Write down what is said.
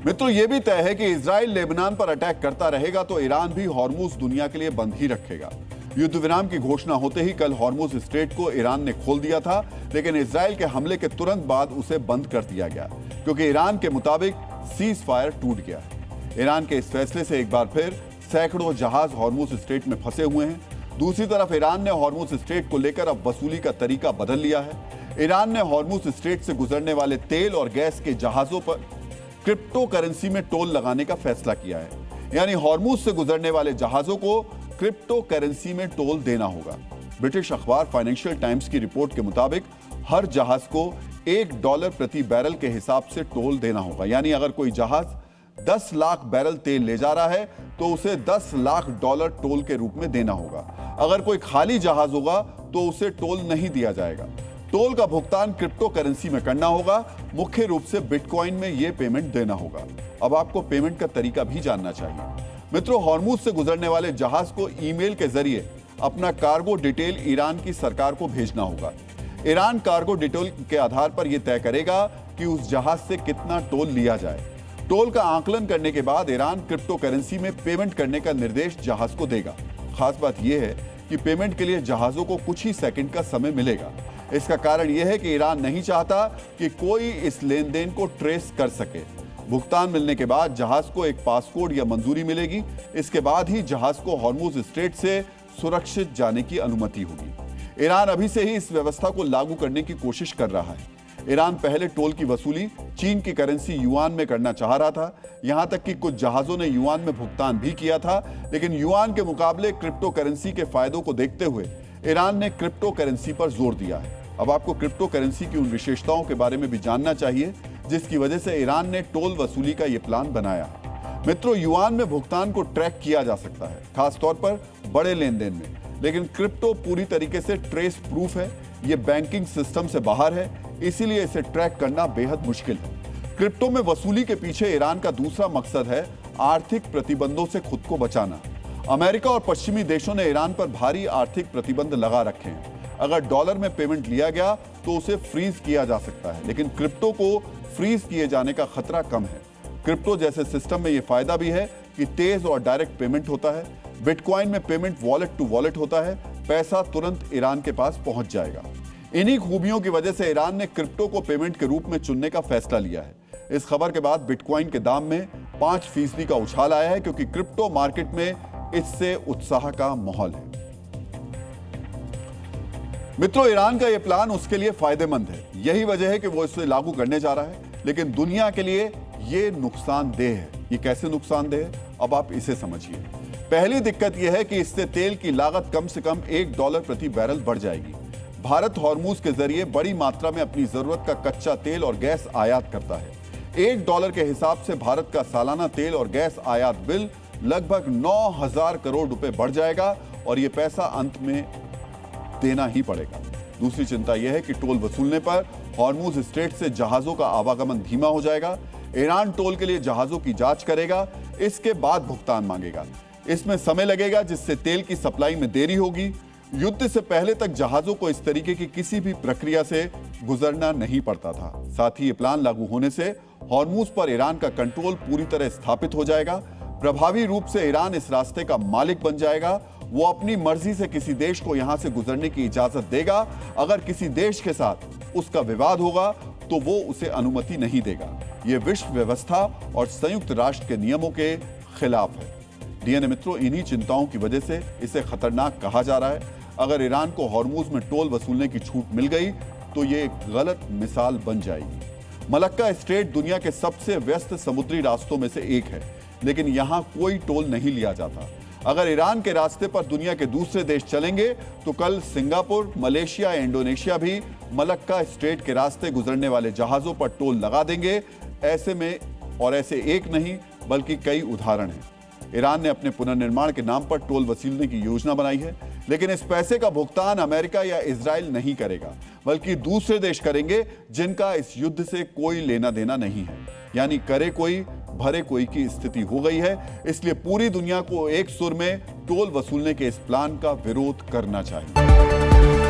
मित्रों, यह भी तय है कि इजराइल लेबनान पर अटैक करता रहेगा तो ईरान भी हॉर्मुज दुनिया के लिए बंद ही रखेगा। युद्ध विराम की घोषणा होते ही कल हॉर्मुज स्ट्रेट को ईरान ने खोल दिया था, लेकिन इजराइल के हमले के तुरंत बाद उसे बंद कर दिया गया क्योंकि ईरान के मुताबिक सीज फायर टूट गया है। ईरान के इस फैसले से एक बार फिर सैकड़ों जहाज हॉर्मुज स्ट्रेट में फंसे हुए हैं। दूसरी तरफ ईरान ने हॉर्मुज स्ट्रेट को लेकर अब वसूली का तरीका बदल लिया है। ईरान ने हॉर्मुज स्ट्रेट से गुजरने वाले तेल और गैस के जहाजों पर क्रिप्टो करेंसी में टोल लगाने का फैसला किया है, यानी हॉर्मुज से गुजरने वाले जहाजों को क्रिप्टो करेंसी में टोल देना होगा। ब्रिटिश अखबार फाइनेंशियल टाइम्स की रिपोर्ट के मुताबिक हर जहाज को $1 प्रति बैरल के हिसाब से टोल देना होगा, यानी अगर कोई जहाज 10 लाख बैरल तेल ले जा रहा है तो उसे $10 लाख टोल के रूप में देना होगा। अगर कोई खाली जहाज होगा तो उसे टोल नहीं दिया जाएगा। टोल का भुगतान क्रिप्टो करेंसी में करना होगा, मुख्य रूप से बिटकॉइन में यह पेमेंट देना होगा। अब आपको पेमेंट का तरीका भी जानना चाहिए। मित्रों, हॉर्मुज से गुजरने वाले जहाज को ईमेल के जरिए अपना कार्गो डिटेल ईरान की सरकार को भेजना होगा। ईरान कार्गो डिटेल के आधार पर यह तय करेगा कि उस जहाज से कितना टोल लिया जाए। टोल का आकलन करने के बाद ईरान क्रिप्टो करेंसी में पेमेंट करने का निर्देश जहाज को देगा। खास बात यह है कि पेमेंट के लिए जहाजों को कुछ ही सेकंड का समय मिलेगा। इसका कारण यह है कि ईरान नहीं चाहता कि कोई इस लेन देन को ट्रेस कर सके। भुगतान मिलने के बाद जहाज को एक पासपोर्ट या मंजूरी मिलेगी। इसके बाद ही जहाज को हॉर्मुज स्ट्रेट से सुरक्षित जाने की अनुमति होगी। ईरान अभी से ही इस व्यवस्था को लागू करने की कोशिश कर रहा है। ईरान पहले टोल की वसूली चीन की करेंसी युआन में करना चाह रहा था। यहां तक कि कुछ जहाजों ने युआन में भुगतान भी किया था, लेकिन युआन के मुकाबले क्रिप्टो करेंसी के फायदों को देखते हुए ईरान ने क्रिप्टो करेंसी पर जोर दिया है। अब आपको क्रिप्टो करेंसी की उन विशेषताओं के बारे में भी जानना चाहिए जिसकी वजह से ईरान ने टोल वसूली का यह प्लान बनाया। मित्रों, युआन में भुगतान को ट्रैक किया जा सकता है, खासतौर पर बड़े लेन देन में, लेकिन क्रिप्टो पूरी तरीके से ट्रेस प्रूफ है। यह बैंकिंग सिस्टम से बाहर है, इसीलिए इसे ट्रैक करना बेहद मुश्किल है। क्रिप्टो में वसूली के पीछे ईरान का दूसरा मकसद है आर्थिक प्रतिबंधों से खुद को बचाना। अमेरिका और पश्चिमी देशों ने ईरान पर भारी आर्थिक प्रतिबंध लगा रखे हैं। अगर डॉलर में पेमेंट लिया गया तो उसे फ्रीज किया जा सकता है, लेकिन क्रिप्टो को फ्रीज किए जाने का खतरा कम है। क्रिप्टो जैसे सिस्टम में यह फायदा भी है कि तेज और डायरेक्ट पेमेंट होता है। बिटकॉइन में पेमेंट वॉलेट टू वॉलेट होता है, पैसा तुरंत ईरान के पास पहुंच जाएगा। इन्हीं खूबियों की वजह से ईरान ने क्रिप्टो को पेमेंट के रूप में चुनने का फैसला लिया है। इस खबर के बाद बिटकॉइन के दाम में 5% का उछाल आया है, क्योंकि क्रिप्टो मार्केट में इससे उत्साह का माहौल है। मित्रों, ईरान का यह प्लान उसके लिए फायदेमंद है। यही वजह है कि वो इसे लागू करने जा रहा है, लेकिन दुनिया के लिए यह नुकसानदेह है। ये कैसे नुकसानदेह है, अब आप इसे समझिए। पहली दिक्कत यह है कि इससे तेल की लागत कम से कम $1 प्रति बैरल बढ़ जाएगी। भारत हॉर्मुज के जरिए बड़ी मात्रा में अपनी जरूरत का कच्चा तेल और गैस आयात करता है। $1 के हिसाब से भारत का सालाना तेल और गैस आयात बिल लगभग 9,000 करोड़ रुपए बढ़ जाएगा और यह पैसा अंत में देना ही पड़ेगा। दूसरी चिंता यह है कि टोल वसूलने पर हॉर्मुज स्ट्रेट से जहाजों का आवागमन धीमा हो जाएगा। ईरान टोल के लिए जहाजों की जांच करेगा, इसके बाद भुगतान मांगेगा। इसमें समय लगेगा, जिससे तेल की सप्लाई में देरी होगी। युद्ध से पहले तक जहाजों को इस तरीके की किसी भी प्रक्रिया से गुजरना नहीं पड़ता था। साथ ही ये प्लान लागू होने से हॉर्मुज पर ईरान का कंट्रोल पूरी तरह स्थापित हो जाएगा। प्रभावी रूप से ईरान इस रास्ते का मालिक बन जाएगा। वो अपनी मर्जी से किसी देश को यहां से गुजरने की इजाजत देगा। अगर किसी देश के साथ उसका विवाद होगा तो वो उसे अनुमति नहीं देगा। यह विश्व व्यवस्था और संयुक्त राष्ट्र के नियमों के खिलाफ है। डीएनए मित्रों, इन्हीं चिंताओं की वजह से इसे खतरनाक कहा जा रहा है। अगर ईरान को हॉर्मुज में टोल वसूलने की छूट मिल गई तो ये एक गलत मिसाल बन जाएगी। मलक्का स्ट्रेट दुनिया के सबसे व्यस्त समुद्री रास्तों में से एक है, लेकिन यहां कोई टोल नहीं लिया जाता। अगर ईरान के रास्ते पर दुनिया के दूसरे देश चलेंगे तो कल सिंगापुर, मलेशिया, इंडोनेशिया भी मलक्का स्ट्रेट के रास्ते गुजरने वाले जहाजों पर टोल लगा देंगे। ऐसे में और ऐसे एक नहीं बल्कि कई उदाहरण हैं। ईरान ने अपने पुनर्निर्माण के नाम पर टोल वसूलने की योजना बनाई है, लेकिन इस पैसे का भुगतान अमेरिका या इजराइल नहीं करेगा, बल्कि दूसरे देश करेंगे जिनका इस युद्ध से कोई लेना देना नहीं है। यानी करे कोई भरे कोई की स्थिति हो गई है। इसलिए पूरी दुनिया को एक सुर में टोल वसूलने के इस प्लान का विरोध करना चाहिए।